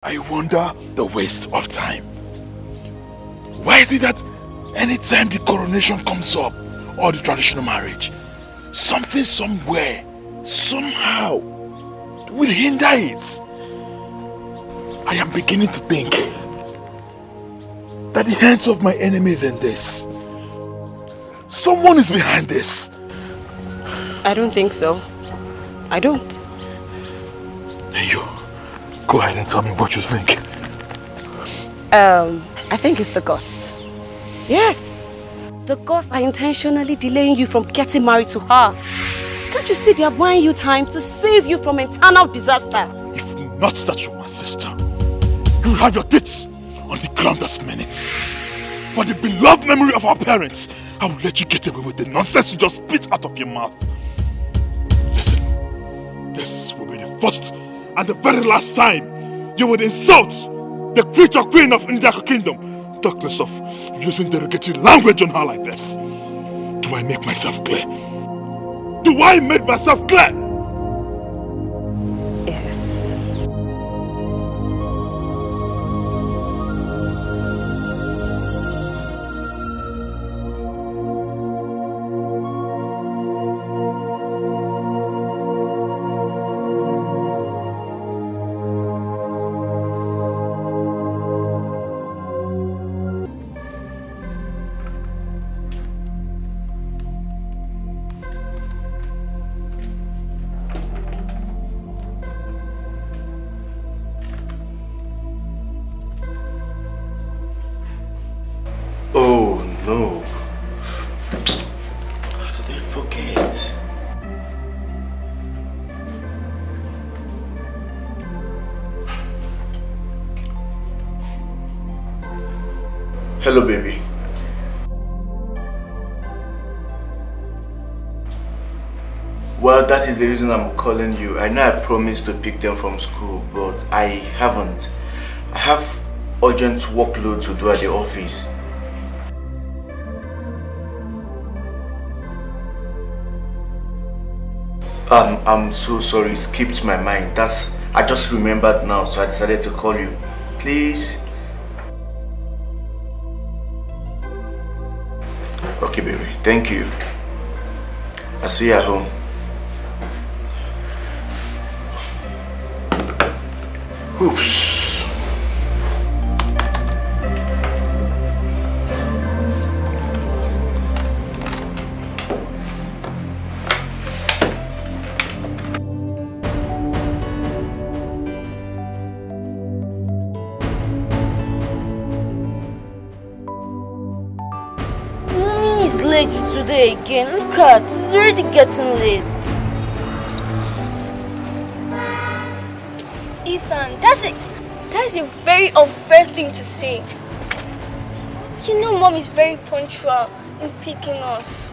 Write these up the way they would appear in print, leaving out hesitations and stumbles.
I wonder the waste of time. Why is it that anytime the coronation comes up, or the traditional marriage, something somewhere, somehow, will hinder it? I am beginning to think that the hands of my enemies in this. Someone is behind this. I don't think so. I don't. You, go ahead and tell me what you think. I think it's the gods. Yes. The gods are intentionally delaying you from getting married to her. Can't you see they are buying you time to save you from eternal disaster? If not that you're my sister, you will have your tits on the ground this minute. For the beloved memory of our parents, I will let you get away with the nonsense you just spit out of your mouth. Listen, this will be the first and the very last time you would insult the future queen of Indiako Kingdom, talk less of using derogatory language on her like this. Do I make myself clear? Do I make myself clear? Yes. Hello, baby. Well, that is the reason I'm calling you. I know I promised to pick them from school, but I haven't. I have urgent workload to do at the office. I'm so sorry, it skipped my mind. I just remembered now, so I decided to call you. Please. Okay, baby. Thank you. I'll see you at home. Oops. Today again. Look at, it's already getting late. Ethan, that's a very unfair thing to say. You know Mom is very punctual in picking us.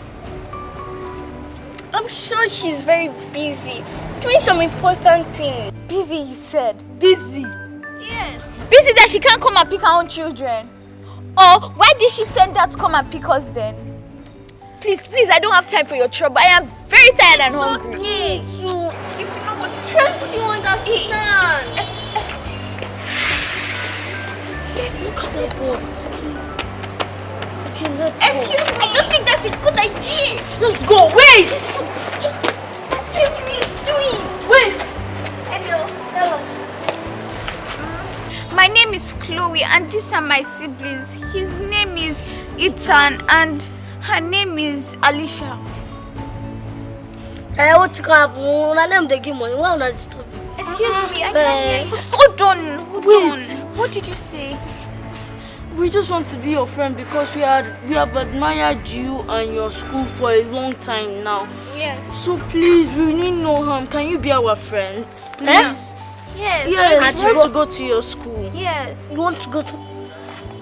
I'm sure she's very busy doing some important thing. Busy, you said? Busy? Yes. Busy that she can't come and pick her own children? Or why did she send Dad to come and pick us then? Please, I don't have time for your trouble. I am very tired and hungry. Okay, so if you know what you're trying to understand. Yes, look at this one. Okay, let's go. Excuse me, I don't think that's a good idea. Let's go. Wait! That's what he's doing. Wait! Hello. My name is Chloe and these are my siblings. His name is Ethan and her name is Alicia. What you call her name? They give money. What not disturb? Excuse me, I can't hear you. Hold on. What did you say? We just want to be your friend because we have admired you and your school for a long time now. Yes. So please, we need no harm. Can you be our friends, please? Yes. Yes. We want to go to your school. Yes. You want to go to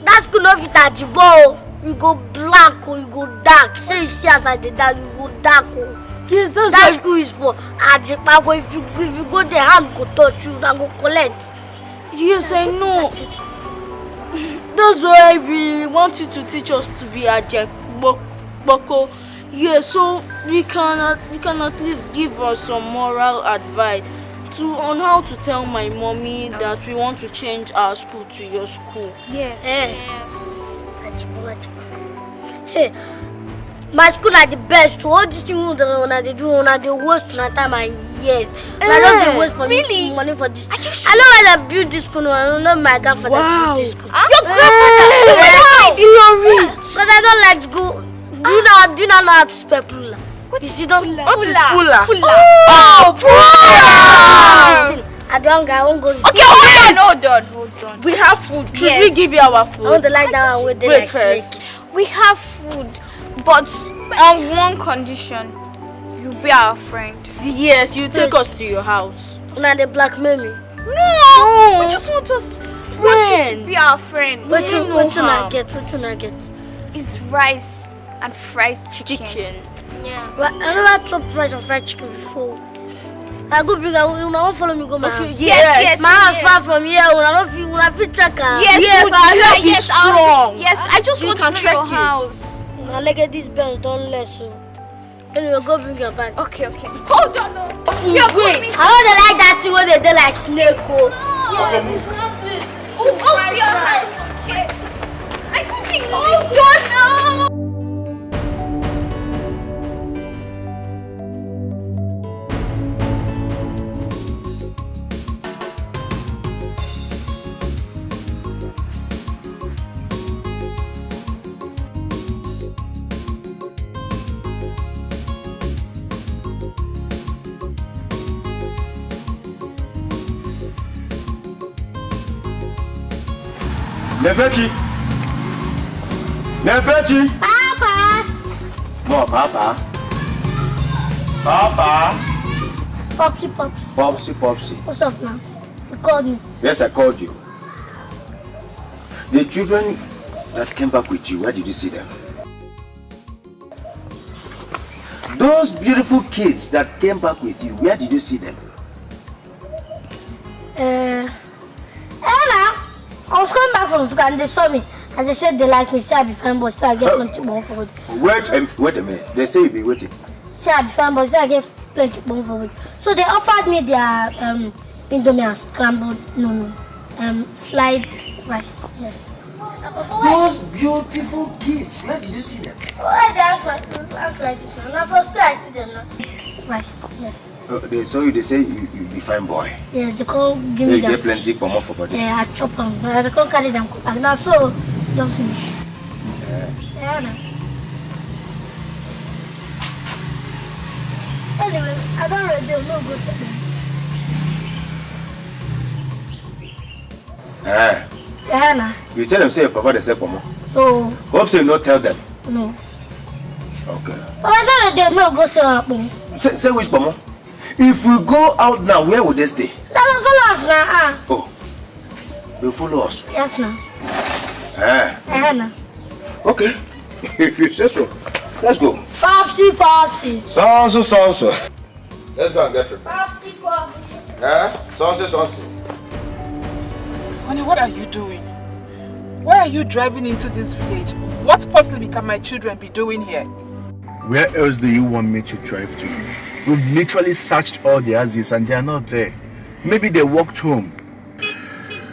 that school of Itajibo? You go black or you go dark. So you see as I did that, you go dark. Yes, that's that school is for Ajipago. If you go there, hand go touch you and go collect. Yes, I know. That's why we want you to teach us to be Ajiboko. Yeah, so we can at least give us some moral advice on how to tell my mommy that we want to change our school to your school. Yes. Hey, my school are the best. All these things they do, they waste my time and years. I don't waste for money for this. I know when I built this school. I don't know my grandfather built this school. Your grandfather? You're rich. Because I don't like to go. Do you not know how to spell Pula? What is Pula? Oh, Pula! I won't go. Okay, hold on. We have food. Should we give you our food? I want to like that one with the Wait first. We have food, but on one condition. You be our friend. Yes, you take us to your house. Now they blackmail me. No, we just want us to be our friend. What you not get? It's rice and fried chicken. Yeah. But I never chopped rice and fried chicken before. I go bring her. You won't follow me go my house. Yes. My house far from here. I don't feel tracker. Yes, strong. Yes, I just want to know your house. Now look at these bells. Don't let so. Anyway, go bring your bag. Okay. Hold on. You're wait. I want to like that thing where they do like snake. Go to your house. Okay. I think hold on now. Nefechi! Papa! No, Papa. Popsy. What's up now? You called me. Yes, I called you. The children that came back with you, where did you see them? Those beautiful kids that came back with you, where did you see them? I was coming back from school and they saw me and they said they like me. Say I be fine, but say I get plenty more for it. Wait a minute. They say you be waiting. Say I be fine, but say I get plenty more for it. So they offered me their Indomie and scrambled fried rice. Yes. Those beautiful kids, where did you see them? Why they ask like this now? Now for school I see them now. Rice, yes. They saw you, they say you be fine boy. Yes, they can't give so me you that. get plenty pomo for body. Yeah, I chop them. They can't carry them back. Now so, don't finish. Yeah, no. Anyway, I don't ready. No go sit down. Yeah, no. You tell them say your papa they say pomo. No. Hope so you not tell them. No. Okay. But I don't ready. No go sit down. Say which pomo? If we go out now, where would they stay? They will follow us now. Oh, they'll follow us? Yes, no. No. Okay, if you say so, let's go. Popsy. Sonso. Let's go and get her. Popsy. Sonso. Honey, what are you doing? Why are you driving into this village? What possibly can my children be doing here? Where else do you want me to drive to? We've literally searched all the houses and they are not there. Maybe they walked home.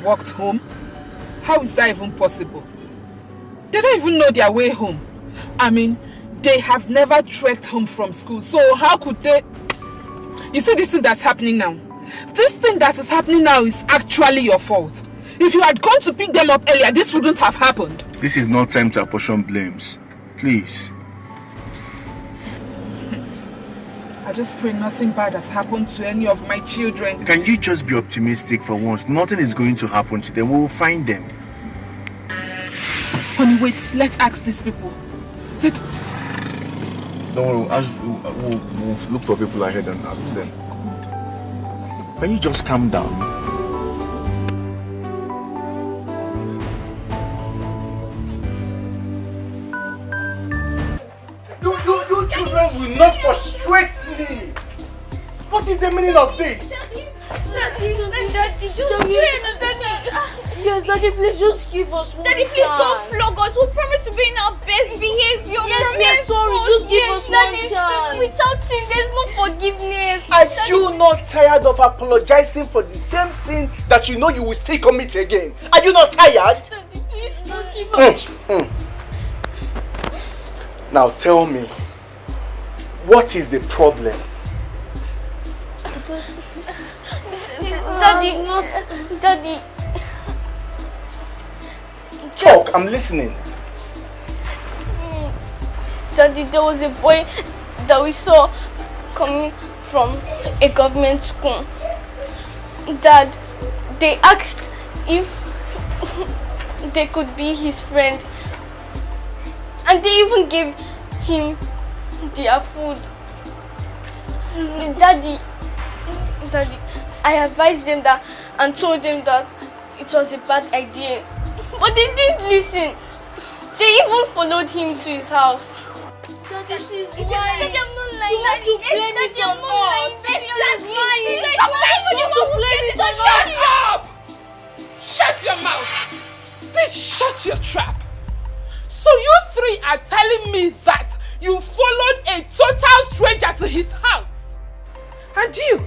Walked home? How is that even possible? They don't even know their way home. I mean, they have never trekked home from school. So how could they... You see this thing that's happening now? This thing that is happening now is actually your fault. If you had gone to pick them up earlier, this wouldn't have happened. This is not time to apportion blames. Please. I just pray nothing bad has happened to any of my children. Can you just be optimistic for once? Nothing is going to happen to them. We will find them. Honey, wait. Let's ask these people. Let's... Don't worry. We'll look for people ahead and ask them. Can you just calm down? You children will not frustrate me. What is the meaning of this? Yes, Daddy, please just give us one Daddy, chance. please don't flog us. We promise to be in our best behavior. Yes, we are sorry. Just give us one chance. Without sin, there's no forgiveness. Are you not tired of apologizing for the same sin that you know you will still commit again? Are you not tired? Daddy, please just give us. Now tell me, what is the problem? Daddy. Talk, I'm listening. Daddy, there was a boy that we saw coming from a government school. Dad, they asked if they could be his friend. And they even gave him their food. Daddy, I advised them that and told them that it was a bad idea. But they didn't listen. They even followed him to his house. Daddy, she's lying. Daddy, I'm not lying. You want to blame it on us. Exactly. Shut up! Shut your mouth! Please shut your trap. So you three are telling me that you followed a total stranger to his house? And you,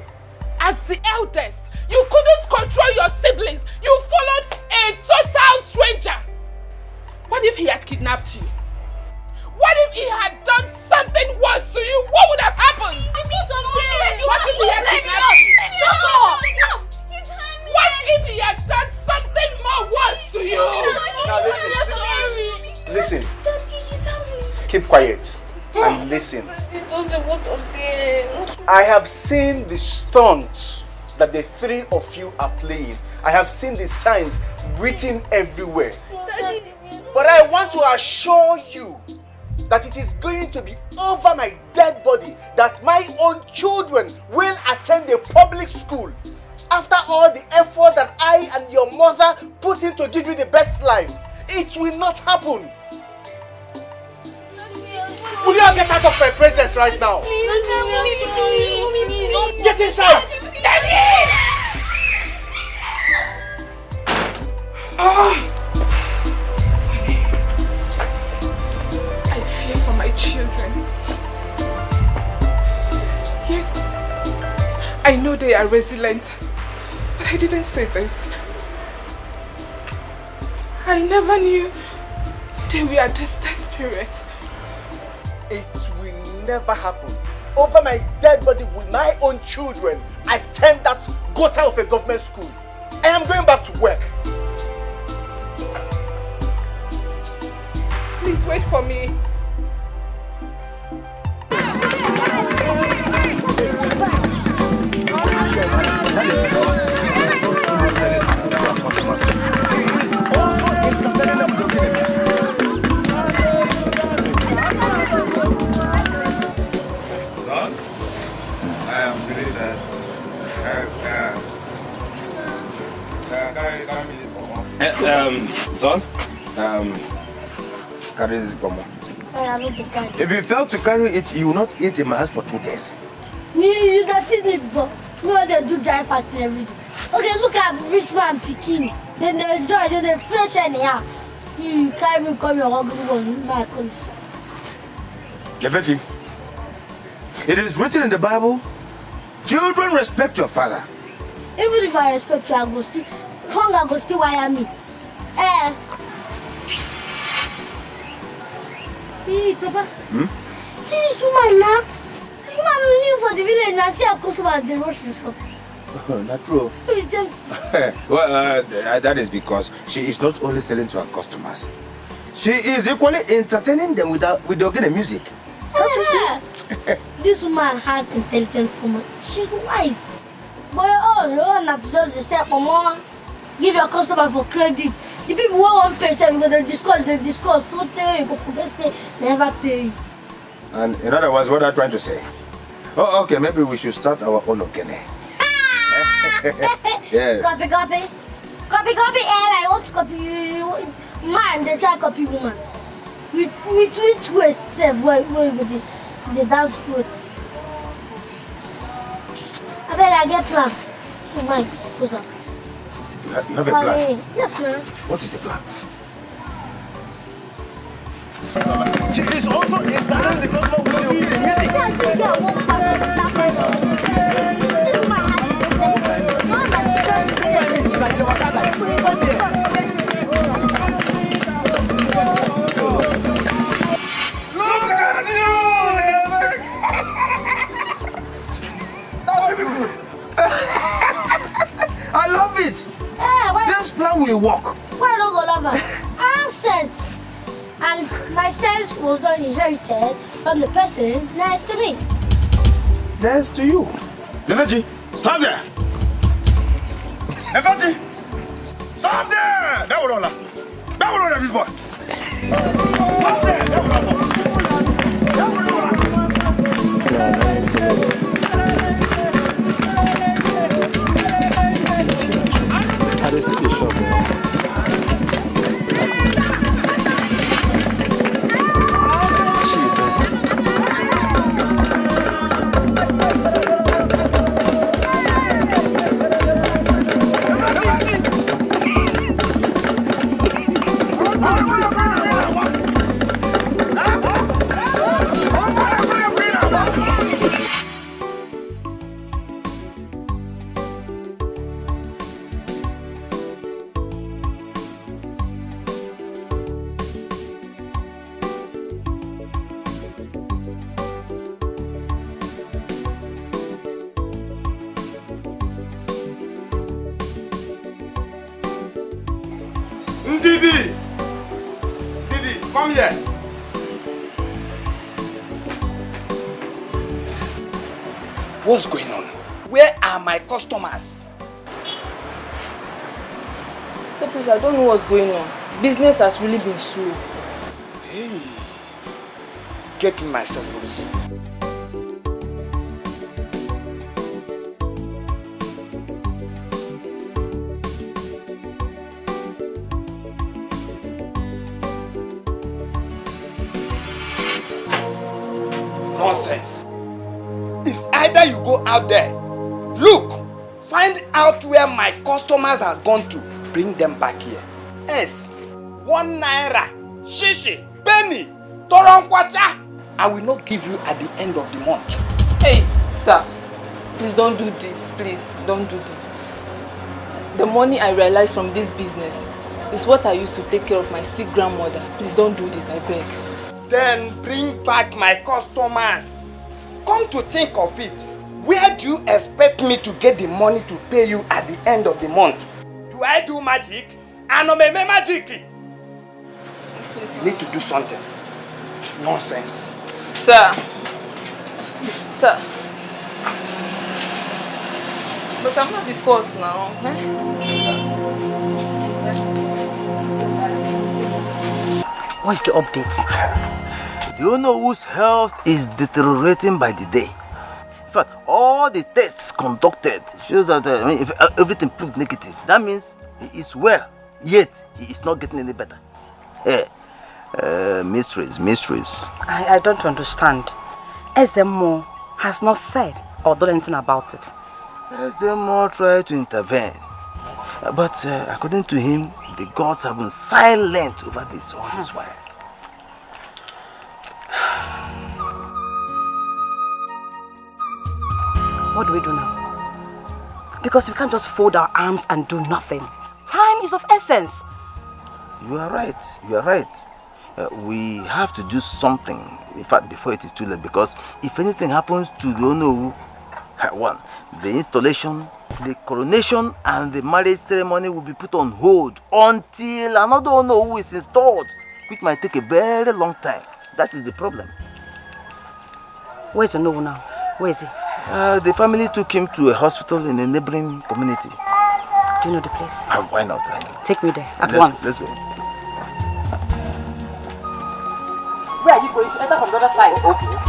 as the eldest, you couldn't control your siblings. You followed a total stranger. What if he had kidnapped you? What if he had done something worse to you? What would have happened? What if he had kidnapped you? Shut up! What if he had done something more worse to you? Now listen. Keep quiet and listen. I have seen the stunts that the three of you are playing. I have seen the signs written everywhere. But I want to assure you that it is going to be over my dead body that my own children will attend a public school after all the effort that I and your mother put in to give you the best life. It will not happen. Will you all get out of my presence right now? Get inside! I fear for my children. Yes, I know they are resilient, but I didn't say this. I never knew they were this desperate. It will never happen. Over my dead body will my own children attend that gutter of a government school. I am going back to work. Please wait for me. Son, carry this bomb. If you fail to carry it, you will not eat in my house for 2 days. You can feed me before. No, they do dry fasting every day. Okay, look at rich man picking. Then they enjoy, then they fresh anyhow. You carry me, come your hungry one, my country. Edochie, it is written in the Bible, children respect your father. Even if I respect you, I go still, hunger go still wire me. Hey, Papa. See this woman now? This woman live for the village and see how customers they rush the shop. Not true. Well, that is because she is not only selling to her customers. She is equally entertaining them with the music. Can't you see? This woman has intelligent woman. She's wise. But you not just say, Mama, give your customer for credit. The people who want pay, say, we're going to discuss, so you go forget, they never pay you. And in other words, what are you trying to say? Oh, okay, maybe we should start our own Okene. Yes. Copy. I want to copy you. Man, they try to copy woman. With which waist, where you go, the dance foot. I bet I get plan. You might suppose. You have a plan? Yes, sir. What is the plan? She is also entirely the gospel way of the music. I love it! This plan will work. Why don't go love her? I have sense. And my sense was not inherited from the person next to me. Next to you. Edochie, stop there! Edochie! Stop there! That will roll this boy. Stop there! That will roll. I don't see the shop. Didi, come here. What's going on? Where are my customers? Sir, please, I don't know what's going on. Business has really been slow. Hey, get me my accessories. Nonsense. It's either you go out there, look, find out where my customers have gone to, bring them back here. Yes, 1 naira, shishi, penny, toronkwacha, I will not give you at the end of the month. Hey, sir, please don't do this. Please don't do this. The money I realized from this business is what I used to take care of my sick grandmother. Please don't do this, I beg. Then bring back my customers. Come to think of it, where do you expect me to get the money to pay you at the end of the month? Do I do magic? I know me magic. Please. You need to do something. Nonsense. Sir. Sir. But I'm not the cause now. What is the update? Do you know whose health is deteriorating by the day? In fact, all the tests conducted shows that if everything proved negative. That means he is well, yet he is not getting any better. Mysteries. I don't understand. SMO has not said or done anything about it. SMO tried to intervene. But according to him, the gods have been silent over this all this while. What do we do now? Because we can't just fold our arms and do nothing. Time is of essence. You are right. We have to do something, in fact, before it is too late, because if anything happens to the Ono, one, the installation, the coronation and the marriage ceremony will be put on hold until another Ono is installed, which might take a very long time. That is the problem. Where's your Ono now? Where is he? The family took him to a hospital in a neighboring community. Do you know the place? Why not? Take me there at once. Let's go. Where are you going to enter from the other side? Okay.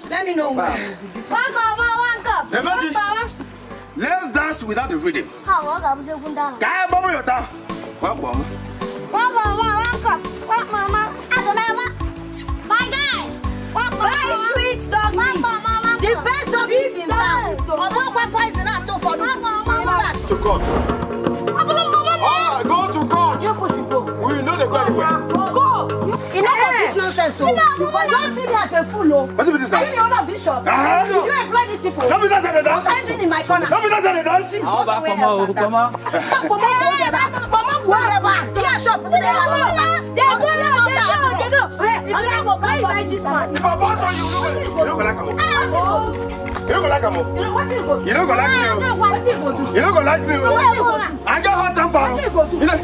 Let me know when you do this. One cup. Let's dance without the rhythm. How I'm going down. Kaya bomb your town. One bomb. One cup. One mama. My guy. Very sweet dog meat. The best dog meat in town. What poison I'm not for you. To court. Go to court. We know the go anywhere. Go. Enough of this nonsense. Don't see me as a fool. What's with this now? Are you the owner of this shop? Did you employ these people? Don't be dancing the dance. What are you doing in my corner? Don't be dancing the dance. Please go somewhere else and dance. If I boss on you, you don't go like him. You don't go like him. You don't go like me. You don't go like me. I got hot temper. You know,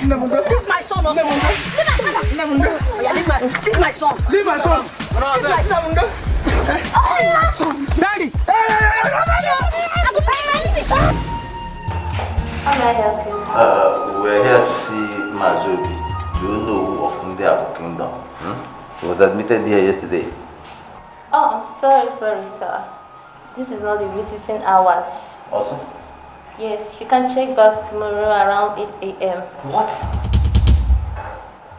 Leave my son alone. Leave my son. Leave my son. Daddy. How may I help you? We're here to see Mazobi. Do you know of Nollywood Kingdom? He was admitted here yesterday. Oh, I'm sorry, sir. This is not the visiting hours. Also? Yes, you can check back tomorrow around 8 a.m. What?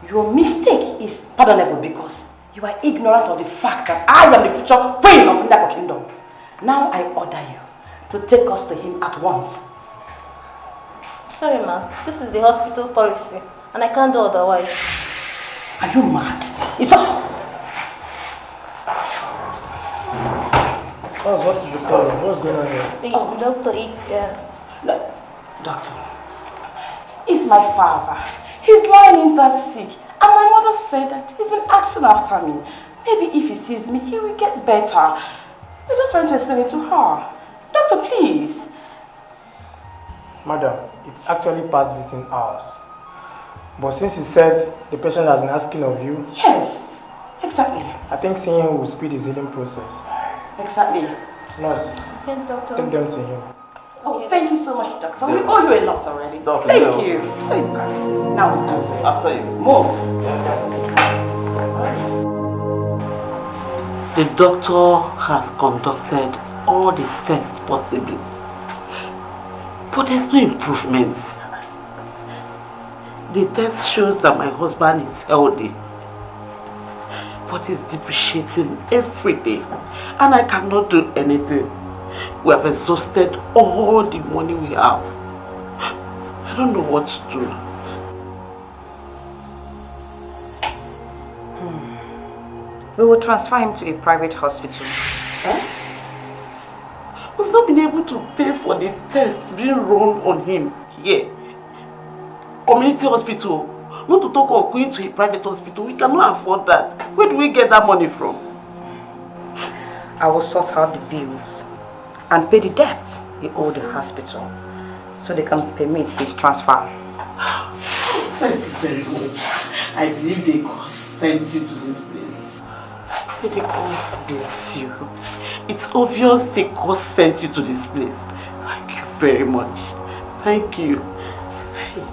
Your mistake is pardonable because you are ignorant of the fact that I am the future queen of Nollywood Kingdom. Now I order you to take us to him at once. Sorry, ma'am. This is the hospital policy, and I can't do otherwise. Are you mad? It's all. What is the problem? What's going on here? The doctor Iyke. Doctor, he's my father. He's lying in bed sick, and my mother said that he's been asking after me. Maybe if he sees me, he will get better. We're just trying to explain it to her. Doctor, please. Madam, it's actually past visiting hours. But since you said the patient has been asking of you... Yes, exactly. I think seeing him will speed his healing process. Exactly. Nurse, yes, doctor. take them to him. Oh, thank you so much, doctor. We owe you a lot already. Doctor, thank you. Now, after you. Move. The doctor has conducted all the tests possible, but there's no improvements. The test shows that my husband is healthy, but he's depreciating every day, and I cannot do anything. We have exhausted all the money we have. I don't know what to do. We will transfer him to a private hospital. We've not been able to pay for the tests being run on him here. Community hospital. Not to talk of going to a private hospital. We cannot afford that. Where do we get that money from? I will sort out the bills and pay the debt he owed the hospital so they can permit his transfer. Thank you very much. I believe they sent you to this place. May the God bless you. It's obvious the God sent you to this place. Thank you very much. Thank you.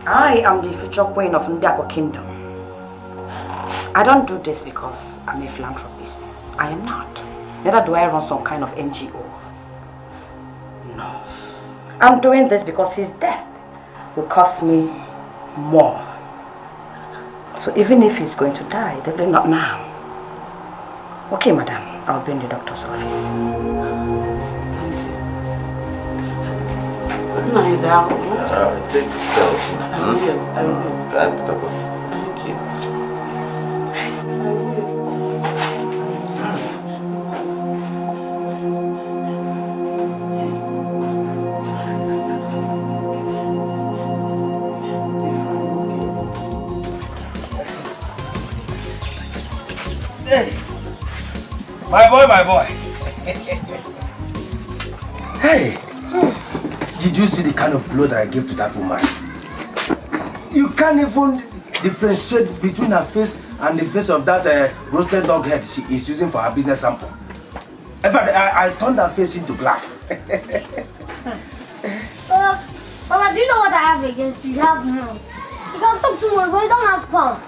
I am the future queen of Nollywood Kingdom. I don't do this because I'm a philanthropist. I am not. Neither do I run some kind of NGO. No. I'm doing this because his death will cost me more. So even if he's going to die, definitely not now. Okay, madam. I'll be in the doctor's office. Take care of Hey, my boy. Hey, Did you see the kind of blow that I gave to that woman? You can't even differentiate between her face and the face of that roasted dog head she is using for her business sample. In fact, I turned her face into black. Mama, do you know what I have against you? You have mouth. You can talk too much, but you don't have power.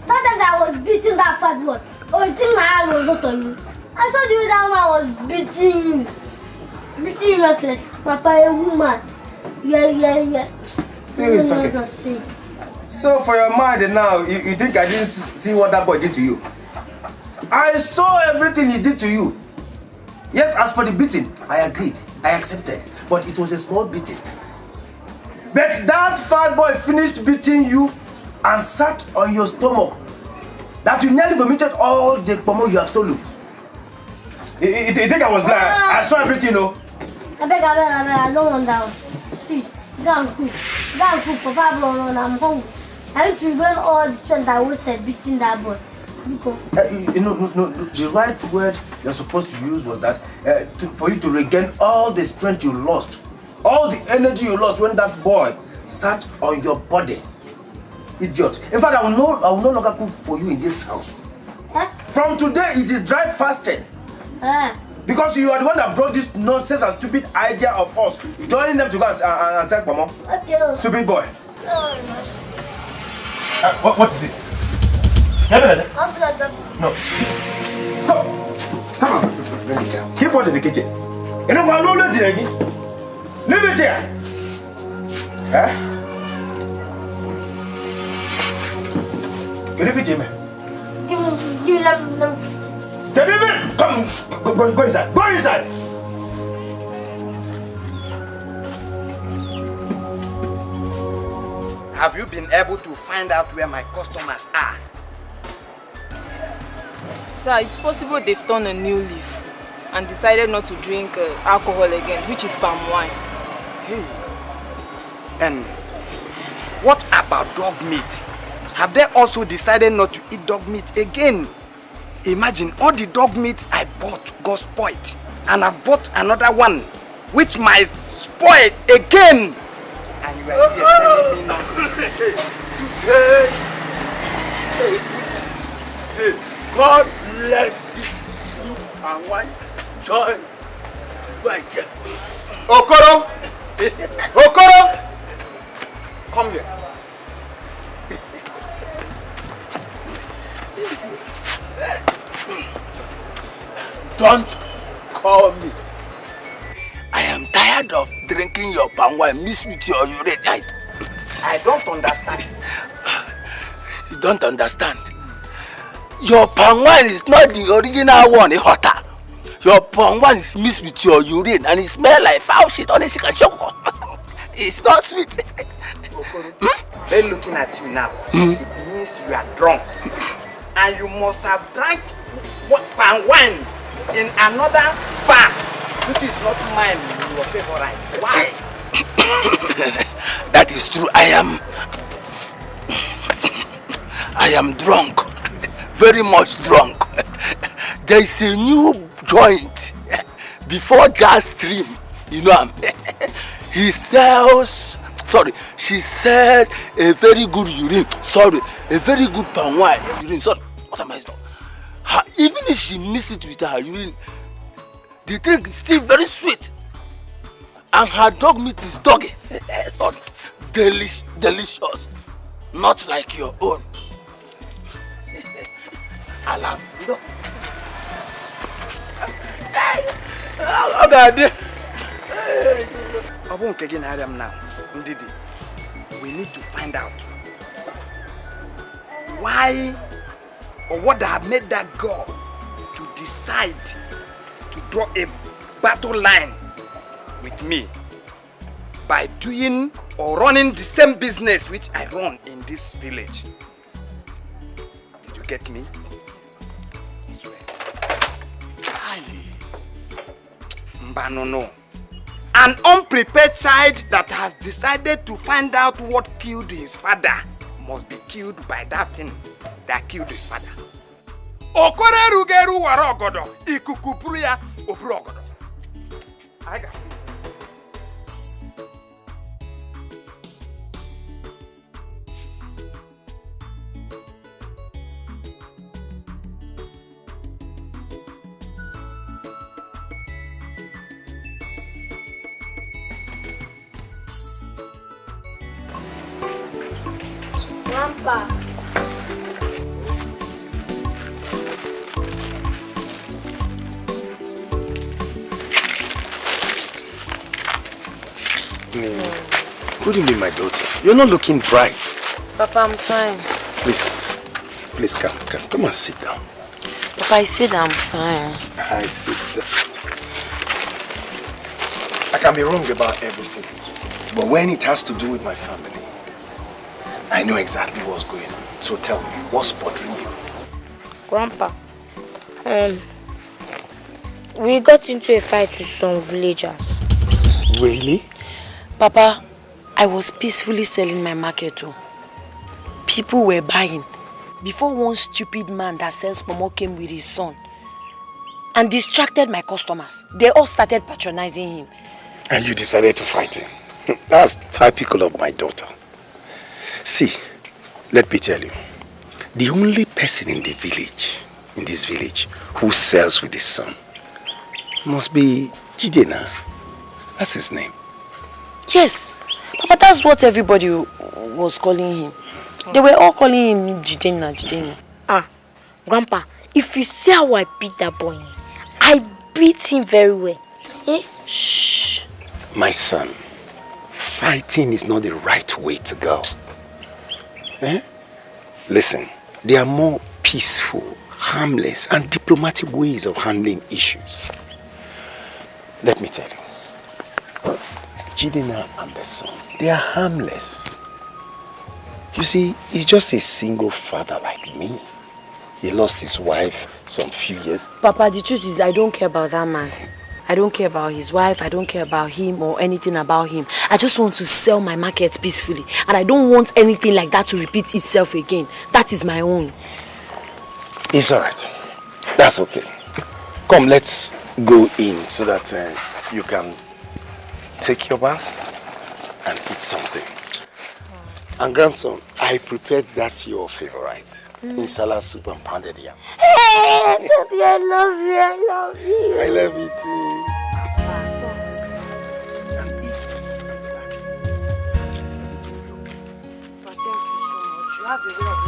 That time that I was beating that fat boy, or you think my hand was not on you. I saw the way that woman was beating you. Beating you useless. Papa, a woman. Yeah. See who is talking. So for your mind now, you think I didn't see what that boy did to you? I saw everything he did to you. Yes, as for the beating, I agreed. I accepted. But it was a small beating. But that fat boy finished beating you and sat on your stomach. That you nearly vomited all the pomo you have stolen. You think I was blind? I saw everything, no? I beg, I don't want that. Please, go and cook. Go and cook for Pablo, I'm hungry. I need to regain all the strength I wasted beating that boy. No. The right word you're supposed to use was that for you to regain all the strength you lost, all the energy you lost when that boy sat on your body. Idiot. In fact, I will no longer cook for you in this house. From today, it is dry fasting. Because you are the one that brought this nonsense and stupid idea of us joining them to go and say, Mama. Okay. Stupid boy. What is it? No. Come on. Let me tell. Keep watching the kitchen. You know what I'm not again? Leave it here. Get it, Jimmy. Give me. David, come. Go inside. Go inside. Have you been able to find out where my customers are? Sir, it's possible they've turned a new leaf and decided not to drink alcohol again, which is palm wine. Hey. And what about dog meat? Have they also decided not to eat dog meat again? Imagine all the dog meat I bought got spoiled, and I bought another one which might spoil again. And you are here telling me nonsense. God bless you and one joy. Okoro! Okoro! Come here. Don't call me. I am tired of drinking your palm wine mixed with your urine. I don't understand. You don't understand? Your palm wine is not the original one, hotter. Your palm wine is mixed with your urine and it smells like foul shit on a chicken choco. It's not sweet. They're looking at you now. It means you are drunk. And you must have drank palm wine in another bar, which is not mine, your favorite. Why? That is true. I am drunk. Very much drunk. There is a new joint before that stream. You know, she sells a very good urine. A very good palm wine. Urine. Sorry, what am I saying? Even if she mixes it with her urine, the drink is still very sweet. And her dog meat is doggy. Delicious. Not like your own. Alan. No. We need to find out why or what have made that girl to decide to draw a battle line with me by doing or running the same business which I run in this village. Did you get me? This way. Mbanono. An unprepared child that has decided to find out what killed his father must be killed by that thing that killed his father. Okore rugeru warogodo, ikuku pruya obrogodo. I got it. Papa. What do you mean, my daughter? You're not looking bright. Papa, I'm fine. Please come and sit down. Papa, I said I'm fine. I sit down. I can be wrong about everything, but when it has to do with my family, I know exactly what's going on. So tell me, what's bothering you? Grandpa, we got into a fight with some villagers. Really? Papa, I was peacefully selling my market too. People were buying. Before one stupid man that sells momo came with his son and distracted my customers. They all started patronizing him. And you decided to fight him. That's typical of my daughter. See, let me tell you, the only person in this village, who sells with his son must be Jidena. That's his name. Yes, Papa, that's what everybody was calling him. They were all calling him Jidena. Ah, Grandpa, if you see how I beat that boy, I beat him very well. Eh? Shh. My son, fighting is not the right way to go. Eh? Listen, there are more peaceful, harmless, and diplomatic ways of handling issues. Let me tell you, Jidena and the son, they are harmless. You see, he's just a single father like me. He lost his wife some few years. Papa, the truth is I don't care about that man. I don't care about his wife. I don't care about him or anything about him. I just want to sell my market peacefully. And I don't want anything like that to repeat itself again. That is my own. It's all right. That's okay. Come, let's go in so that you can take your bath and eat something. And grandson, I prepared that your favorite. Insala soup and pounded yam. Hey, Daddy, I love you. I love you too. And eat. Relax. But thank you so much. You have a way of